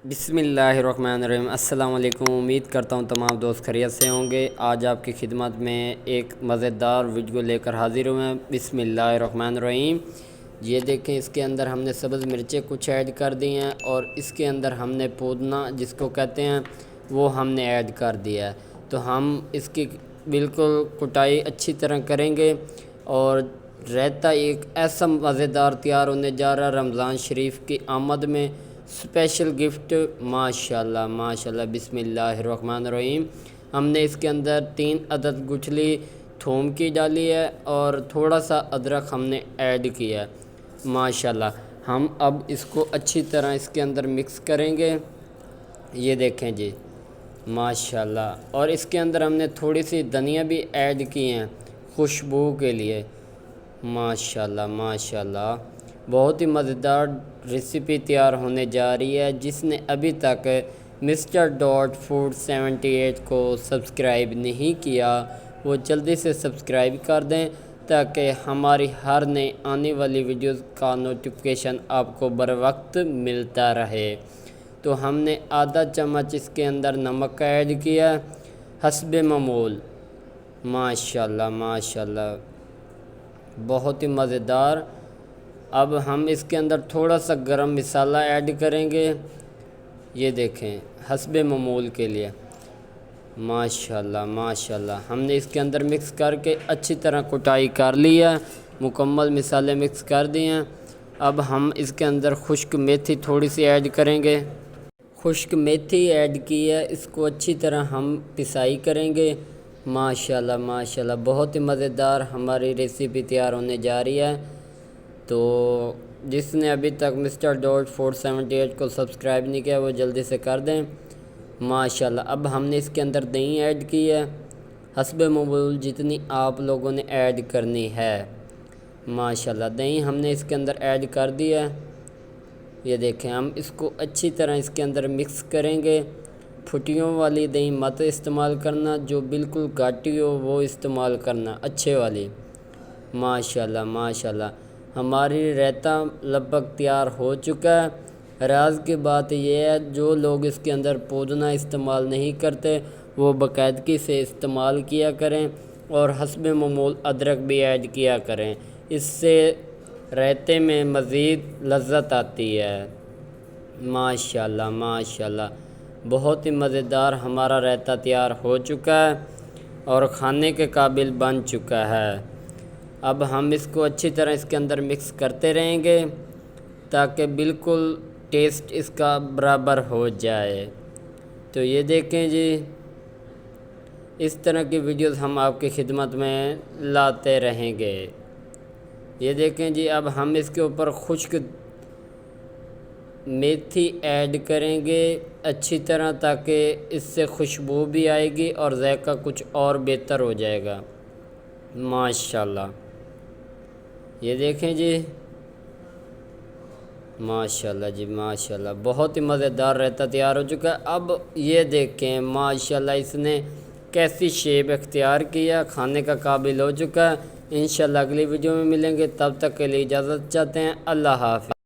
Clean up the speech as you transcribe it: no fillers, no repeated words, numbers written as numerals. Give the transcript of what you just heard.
بسم اللہ الرحمن الرحیم۔ السلام علیکم، امید کرتا ہوں تمام دوست خیریت سے ہوں گے۔ آج آپ کی خدمت میں ایک مزیدار ویڈیو لے کر حاضر ہوئے ہیں۔ بسم اللہ الرحمن الرحیم۔ یہ دیکھیں، اس کے اندر ہم نے سبز مرچیں کچھ ایڈ کر دی ہیں، اور اس کے اندر ہم نے پودنا جس کو کہتے ہیں وہ ہم نے ایڈ کر دیا ہے۔ تو ہم اس کی بالکل کٹائی اچھی طرح کریں گے، اور رائتہ ایک ایسا مزیدار تیار ہونے جا رہا ہے رمضان شریف کی آمد میں، اسپیشل گفٹ۔ ماشاءاللہ ماشاءاللہ، بسم اللہ الرحمن الرحیم۔ ہم نے اس کے اندر 3 عدد گٹھلی تھوم کی ڈالی ہے، اور تھوڑا سا ادرک ہم نے ایڈ کیا ہے۔ ماشاءاللہ، ہم اب اس کو اچھی طرح اس کے اندر مکس کریں گے۔ یہ دیکھیں جی، ماشاءاللہ۔ اور اس کے اندر ہم نے تھوڑی سی دھنیا بھی ایڈ کی ہیں خوشبو کے لیے۔ ماشاءاللہ ماشاءاللہ، بہت ہی مزیدار ریسیپی تیار ہونے جا رہی ہے۔ جس نے ابھی تک مسٹر ڈاٹ فوڈ 78 کو سبسکرائب نہیں کیا، وہ جلدی سے سبسکرائب کر دیں، تاکہ ہماری ہر نئے آنے والی ویڈیوز کا نوٹیفیکیشن آپ کو بر وقت ملتا رہے۔ تو ہم نے آدھا چمچ اس کے اندر نمک ایڈ کیا حسب معمول۔ ماشاءاللہ ماشاءاللہ، بہت ہی مزیدار۔ اب ہم اس کے اندر تھوڑا سا گرم مسالہ ایڈ کریں گے، یہ دیکھیں، حسب معمول کے لیے۔ ماشاءاللہ ماشاءاللہ، ہم نے اس کے اندر مکس کر کے اچھی طرح کٹائی کر لی ہے، مکمل مسالے مکس کر دیے ہیں۔ اب ہم اس کے اندر خشک میتھی تھوڑی سی ایڈ کریں گے۔ خشک میتھی ایڈ کی ہے، اس کو اچھی طرح ہم پسائی کریں گے۔ ماشاءاللہ ماشاءاللہ، بہت ہی مزیدار ہماری ریسیپی تیار ہونے جا رہی ہے۔ تو جس نے ابھی تک مسٹر ڈاٹ فوڈ 78 کو سبسکرائب نہیں کیا، وہ جلدی سے کر دیں۔ ماشاءاللہ، اب ہم نے اس کے اندر دہی ایڈ کی ہے حسب معمول، جتنی آپ لوگوں نے ایڈ کرنی ہے۔ ماشاءاللہ، دہی ہم نے اس کے اندر ایڈ کر دی ہے۔ یہ دیکھیں، ہم اس کو اچھی طرح اس کے اندر مکس کریں گے۔ پھٹیوں والی دہی مت استعمال کرنا، جو بالکل گاٹی ہو وہ استعمال کرنا، اچھے والی۔ ماشاءاللہ ماشاءاللہ، ہماری رائتہ لگ بھگ تیار ہو چکا ہے۔ راز کی بات یہ ہے، جو لوگ اس کے اندر پودنا استعمال نہیں کرتے، وہ باقاعدگی سے استعمال کیا کریں، اور حسب معمول ادرک بھی ایڈ کیا کریں۔ اس سے رائتے میں مزید لذت آتی ہے۔ ماشاءاللہ ماشاءاللہ، بہت ہی مزیدار ہمارا رائتہ تیار ہو چکا ہے، اور کھانے کے قابل بن چکا ہے۔ اب ہم اس کو اچھی طرح اس کے اندر مکس کرتے رہیں گے، تاکہ بالکل ٹیسٹ اس کا برابر ہو جائے۔ تو یہ دیکھیں جی، اس طرح کی ویڈیوز ہم آپ کی خدمت میں لاتے رہیں گے۔ یہ دیکھیں جی، اب ہم اس کے اوپر خشک میتھی ایڈ کریں گے اچھی طرح، تاکہ اس سے خوشبو بھی آئے گی اور ذائقہ کچھ اور بہتر ہو جائے گا۔ ماشاءاللہ، یہ دیکھیں جی، ماشاءاللہ جی ماشاءاللہ، بہت ہی مزیدار رائتہ تیار ہو چکا ہے۔ اب یہ دیکھیں، ماشاءاللہ، اس نے کیسی شیپ اختیار کیا، کھانے کا قابل ہو چکا ہے۔ انشاءاللہ اگلی ویڈیو میں ملیں گے، تب تک کے لیے اجازت چاہتے ہیں۔ اللہ حافظ۔